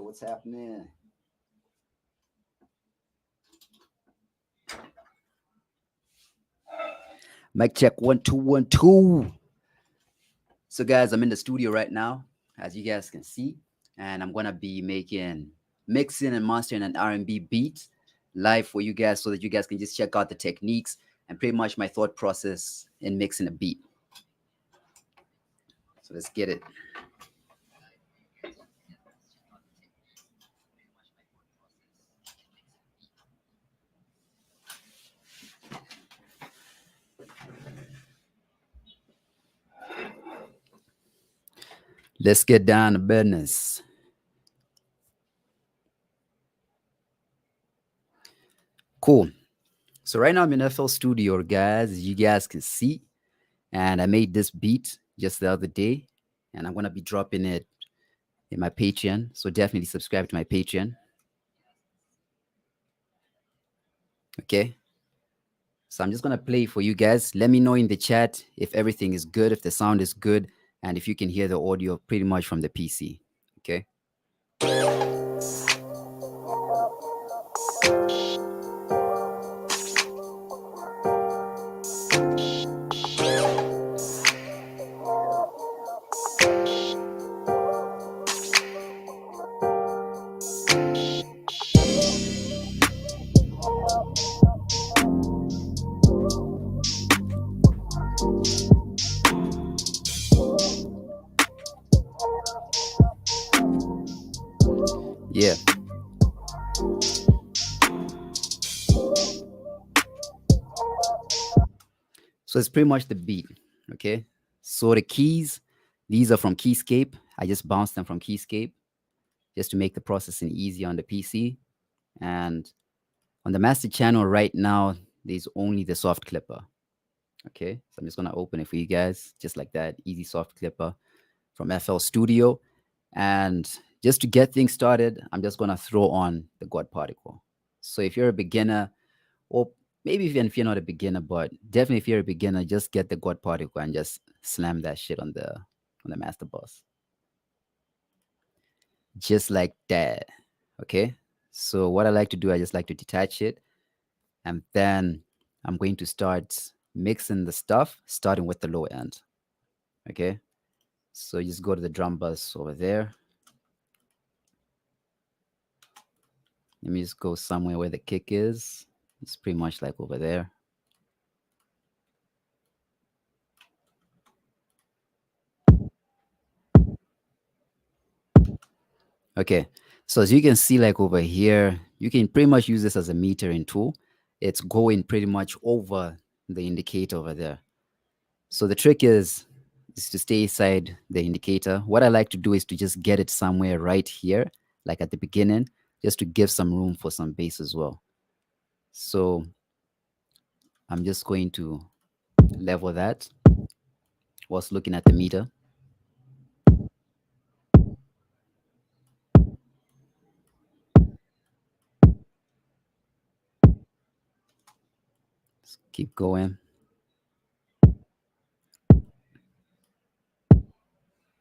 what's happening? Mic check 1 2 1 2. So, guys, I'm in the studio right now, as you guys can see, and I'm gonna be mixing and mastering an R&B beat live for you guys, so that you guys can just check out the techniques and pretty much my thought process in mixing a beat. So let's get it. Let's get down to business. Cool. So right now I'm in FL Studio, guys, as you guys can see, and I made this beat just the other day, and I'm gonna be dropping it in my Patreon. So definitely subscribe to my Patreon. Okay. So I'm just gonna play for you guys. Let me know in the chat if everything is good, if the sound is good, and if you can hear the audio pretty much from the PC. Okay. Yeah. So it's pretty much the beat. Okay. So the keys, these are from Keyscape. I just bounced them from Keyscape just to make the processing easier on the PC. And on the master channel right now, there's only the soft clipper. Okay. So I'm just going to open it for you guys, just like that. Easy soft clipper from FL Studio. And just to get things started, I'm just going to throw on the God particle. So if you're a beginner, or maybe even if you're not a beginner, but definitely if you're a beginner, just get the God particle and just slam that shit on the master bus. Just like that. Okay. So what I like to do, I just like to detach it, and then I'm going to start mixing the stuff, starting with the low end. Okay. So just go to the drum bus over there. Let me just go somewhere where the kick is. It's pretty much like over there. Okay, so as you can see, like over here, you can pretty much use this as a metering tool. It's going pretty much over the indicator over there. So the trick is to stay inside the indicator. What I like to do is to just get it somewhere right here, like at the beginning, just to give some room for some bass as well. So I'm just going to level that whilst looking at the meter. Just keep going.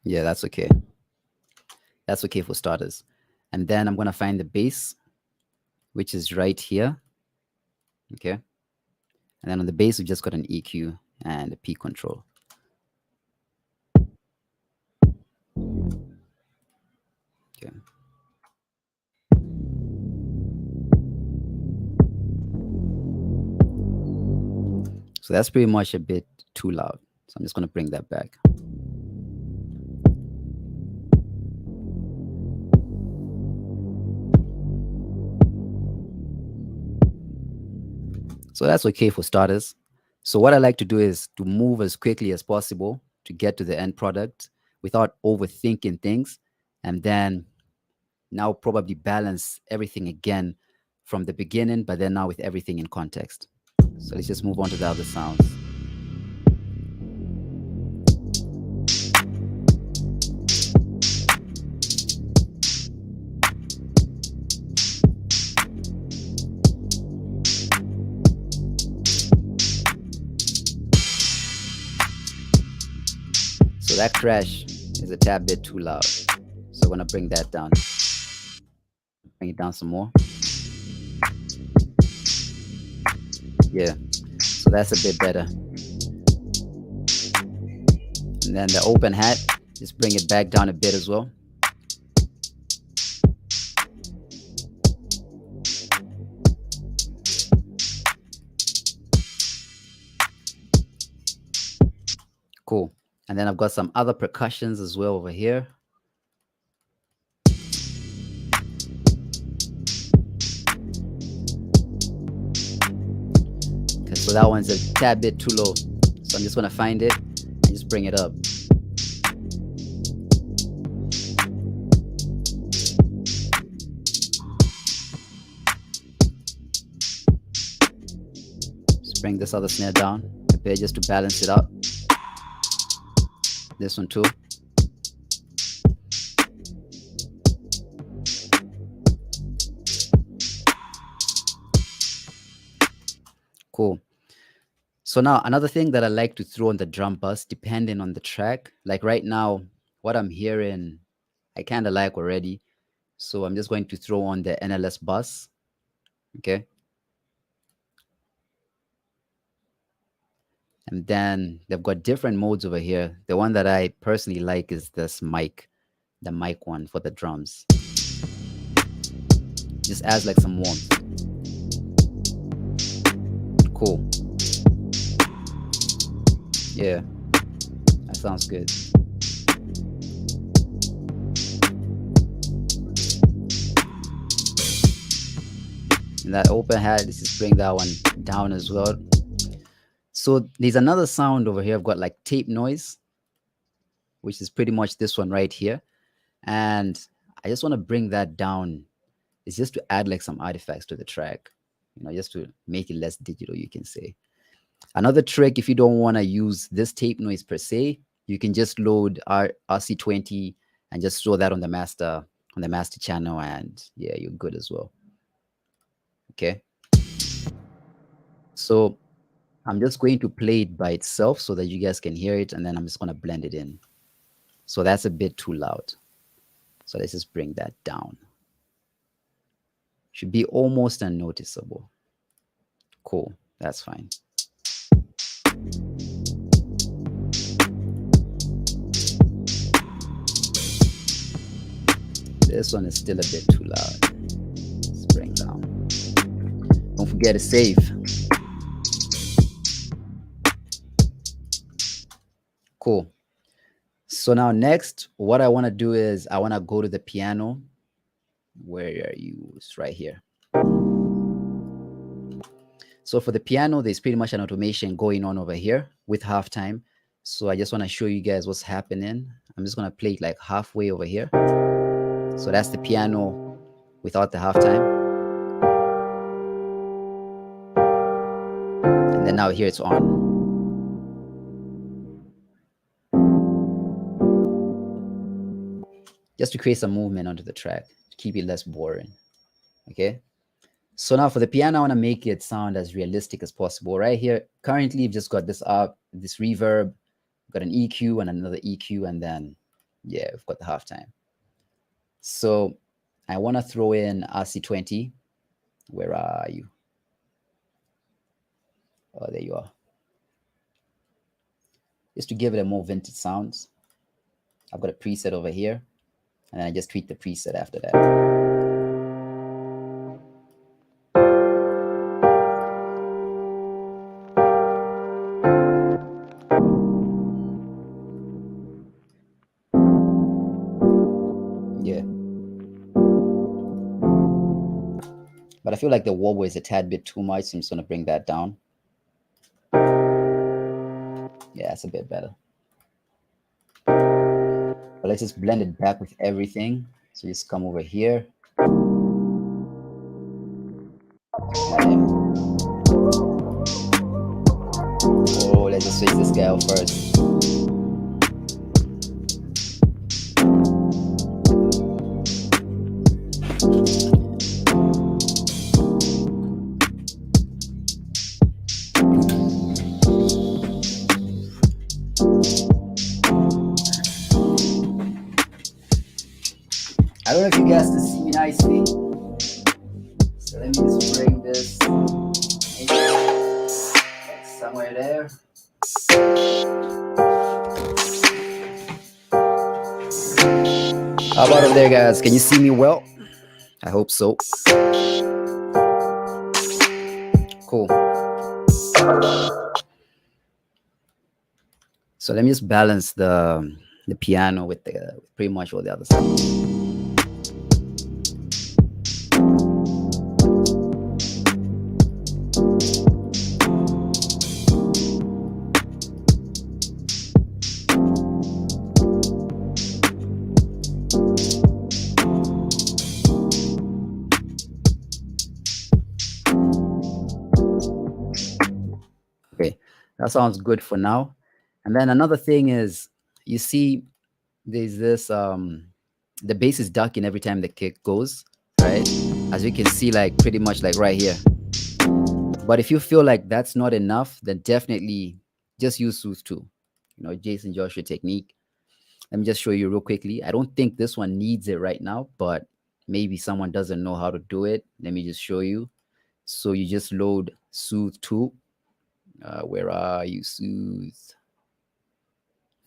Yeah, that's okay. That's okay for starters. And then I'm going to find the bass, which is right here. Okay. And then on the bass, we just got an EQ and a P control. Okay. So that's pretty much a bit too loud. So I'm just going to bring that back. So that's okay for starters. So what I like to do is to move as quickly as possible to get to the end product without overthinking things, and then now probably balance everything again from the beginning, but then now with everything in context. So let's just move on to the other sounds. So that crash is a tad bit too loud. So I'm going to bring that down. Bring it down some more. Yeah, so that's a bit better. And then the open hat, just bring it back down a bit as well. Cool. And then I've got some other percussions as well over here. Okay, so that one's a tad bit too low. So I'm just gonna find it and just bring it up. Just bring this other snare down a bit just to balance it out. This one too. Cool. So now another thing that I like to throw on the drum bus, depending on the track, like right now, what I'm hearing, I kind of like already. So I'm just going to throw on the NLS bus. Okay. And then they've got different modes over here. The one that I personally like is this mic, the mic one for the drums. Just adds like some warmth. Cool. Yeah, that sounds good. And that open hat, let's just bring that one down as well. So there's another sound over here. I've got like tape noise, which is pretty much this one right here. And I just want to bring that down. It's just to add like some artifacts to the track, you know, just to make it less digital, you can say. Another trick, if you don't want to use this tape noise per se, you can just load RC20 and just throw that on the master channel, and yeah, you're good as well. Okay. So I'm just going to play it by itself so that you guys can hear it, and then I'm just going to blend it in. So that's a bit too loud. So let's just bring that down. Should be almost unnoticeable. Cool, that's fine. This one is still a bit too loud. Let's bring down. Don't forget to save. Cool. So now next, what I want to do is I want to go to the piano. Where are you? It's right here. So for the piano, there's pretty much an automation going on over here with halftime. So I just want to show you guys what's happening. I'm just going to play it like halfway over here. So that's the piano without the halftime. And then now here it's on. Just to create some movement onto the track, to keep it less boring. Okay. So now for the piano, I want to make it sound as realistic as possible. Right here, currently, you've just got this this reverb, got an EQ and another EQ, and then, yeah, we've got the halftime. So I want to throw in RC20. Where are you? Oh, there you are. Just to give it a more vintage sound. I've got a preset over here, and then I just tweak the preset after that. Yeah. But I feel like the wobble is a tad bit too much, so I'm just going to bring that down. Yeah, that's a bit better. But let's just blend it back with everything. So just come over here. Oh, let's just switch this guy out first. I don't know if you guys can see me nicely. right there. How about over there, guys? Can you see me well? I hope so. Cool. So let me just balance the piano with the pretty much all the other stuff. Okay, that sounds good for now. And then another thing is, you see, there's this the bass is ducking every time the kick goes, right? As you can see, like pretty much like right here. But if you feel like that's not enough, then definitely just use Soothe 2. Jason Joshua technique. Let me just show you real quickly. I don't think this one needs it right now, but maybe someone doesn't know how to do it. Let me just show you. So you just load Soothe 2. Where are you, Soothe?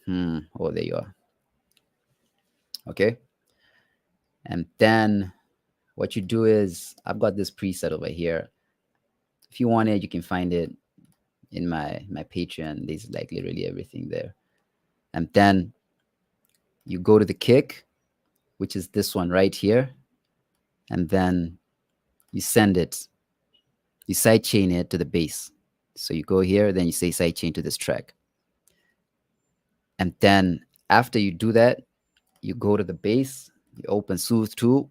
Oh, there you are. Okay. And then what you do is, I've got this preset over here. If you want it, you can find it in my Patreon. There's like literally everything there. And then you go to the kick, which is this one right here. And then you send it. You sidechain it to the bass. So you go here, then you say sidechain to this track. And then after you do that, you go to the bass, you open Soothe 2,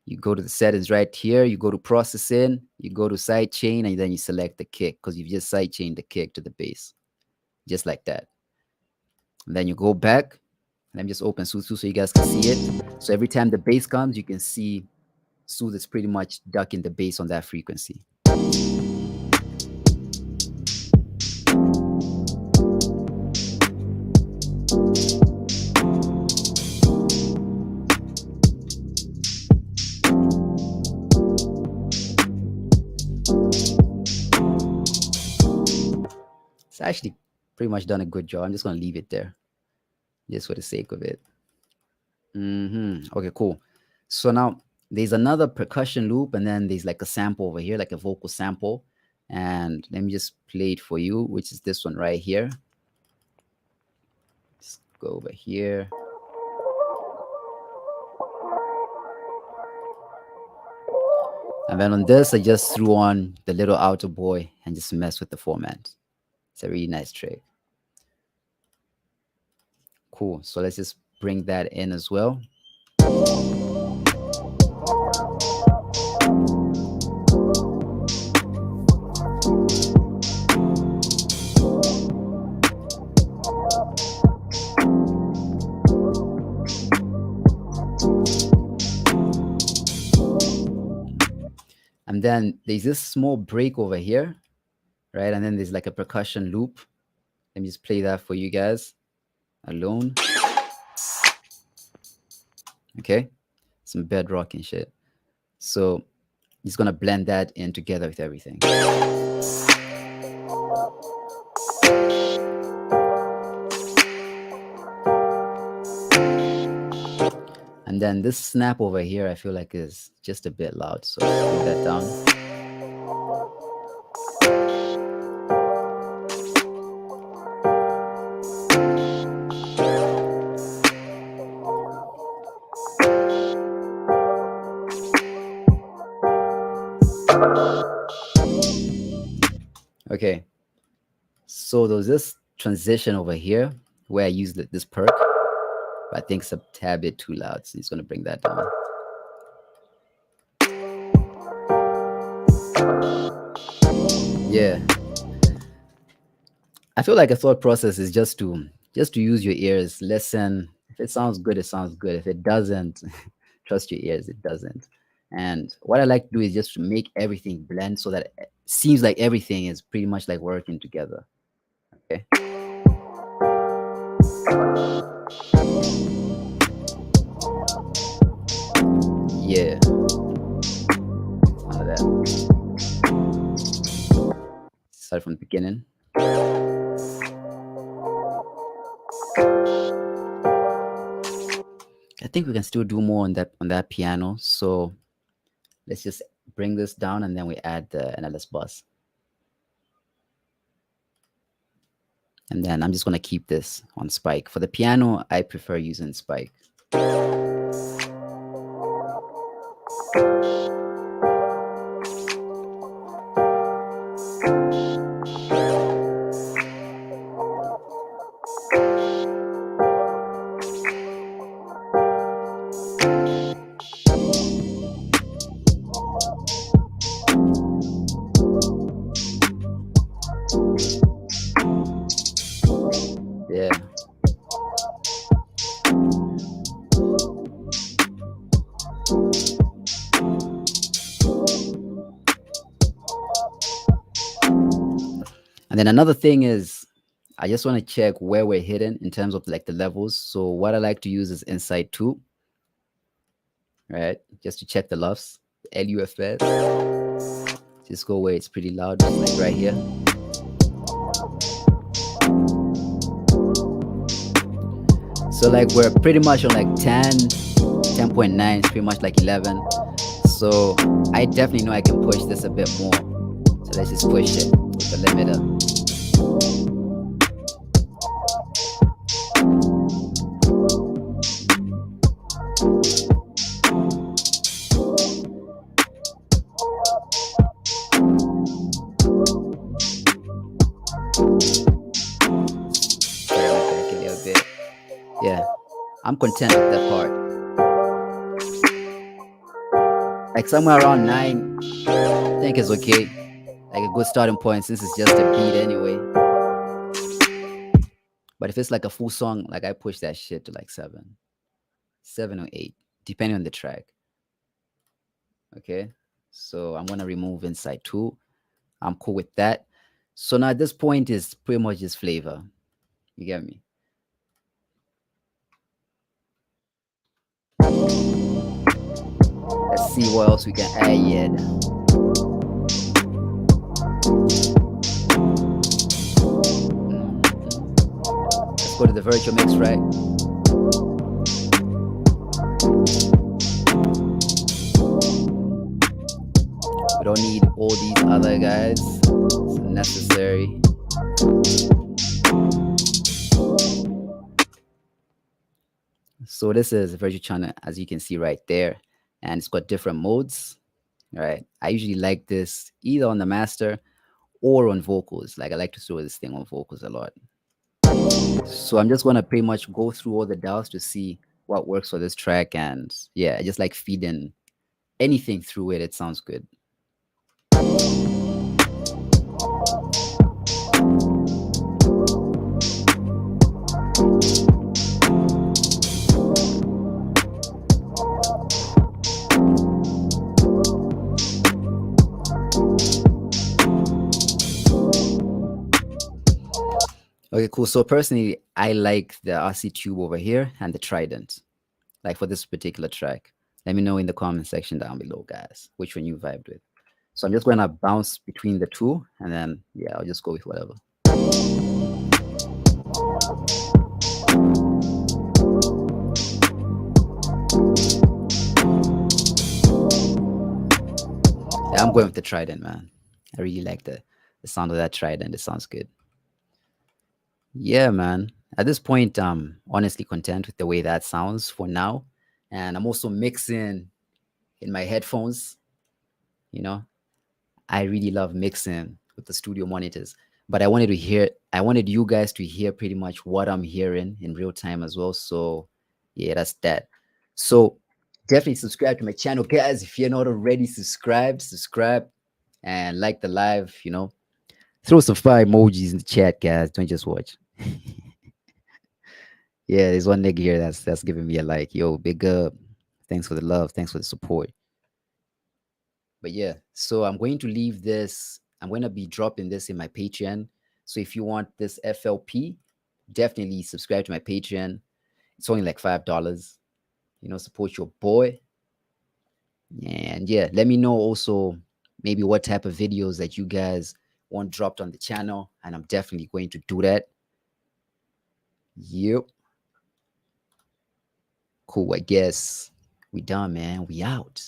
you go to the settings right here, you go to processing, you go to sidechain, and then you select the kick because you've just sidechained the kick to the bass. Just like that. And then you go back. Let me just open Soothe 2 so you guys can see it. So every time the bass comes, you can see Soothe is pretty much ducking the bass on that frequency. It's actually pretty much done a good job. I'm just going to leave it there just for the sake of it. Okay, cool. So now there's another percussion loop, and then there's like a sample over here, like a vocal sample. And let me just play it for you, which is this one right here. Let's go over here. And then on this, I just threw on the little outer boy and just mess with the format. It's a really nice trick. Cool. So let's just bring that in as well. And then there's this small break over here, right? And then there's like a percussion loop. Let me just play that for you guys alone. Okay, some bedrock and shit. So it's gonna blend that in together with everything. And then this snap over here, I feel like is just a bit loud. So put that down. Okay, so there's this transition over here where I use this perk, but I think it's a tad bit too loud, so it's going to bring that down. Yeah, I feel like a thought process is just to use your ears, listen. If it sounds good, it sounds good. If it doesn't, trust your ears, it doesn't. And what I like to do is just to make everything blend so that it seems like everything is pretty much like working together. Okay. Yeah. None of that. Start from the beginning. I think we can still do more on that piano. So let's just bring this down and then we add the NLS bus. And then I'm just going to keep this on spike. For the piano, I prefer using spike. Yeah. And then another thing is I just want to check where we're hitting in terms of like the levels. So what I like to use is Insight 2, right? Just to check the LUFS, LUFS. Just go where it's pretty loud, just like right here. So like we're pretty much on like 10, 10.9, it's pretty much like 11. So I definitely know I can push this a bit more. So let's just push it with the limiter. Back a little bit. Yeah, I'm content with that part. Like somewhere around 9, I think is okay. Like a good starting point since it's just a beat anyway. But if it's like a full song, like I push that shit to like 7 or 8, depending on the track. Okay, so I'm gonna remove Insight 2. I'm cool with that. So now at this point is pretty much just flavor. You get me? Let's see what else we can add yet. Let's go to the virtual mix, right? We don't need all these other guys. It's unnecessary. So this is a virtual channel, as you can see right there, and it's got different modes. Right? I usually like this either on the master or on vocals. Like I like to throw this thing on vocals a lot. So I'm just gonna pretty much go through all the dials to see what works for this track, and yeah, I just like feeding anything through it. It sounds good. Okay, cool. So personally, I like the RC Tube over here and the Trident, like for this particular track. Let me know in the comment section down below, guys, which one you vibed with. So I'm just going to bounce between the two, and then, yeah, I'll just go with whatever. Yeah, I'm going with the Trident, man. I really like the sound of that Trident. It sounds good. Yeah, man. At this point, I'm honestly content with the way that sounds for now. And I'm also mixing in my headphones. You know, I really love mixing with the studio monitors. But I wanted you guys to hear pretty much what I'm hearing in real time as well. So, yeah, that's that. So, definitely subscribe to my channel, guys. If you're not already subscribed, subscribe and like the live, Throw some fire emojis in the chat, guys. Don't just watch. Yeah, there's one nigga here that's giving me a like. Yo, big up. Thanks for the love. Thanks for the support. But yeah, so I'm going to leave this. I'm going to be dropping this in my Patreon. So if you want this FLP, definitely subscribe to my Patreon. It's only like $5. Support your boy. And yeah, let me know also maybe what type of videos that you guys one dropped on the channel, and I'm definitely going to do that. Yep. Cool. I guess we done, man. We out.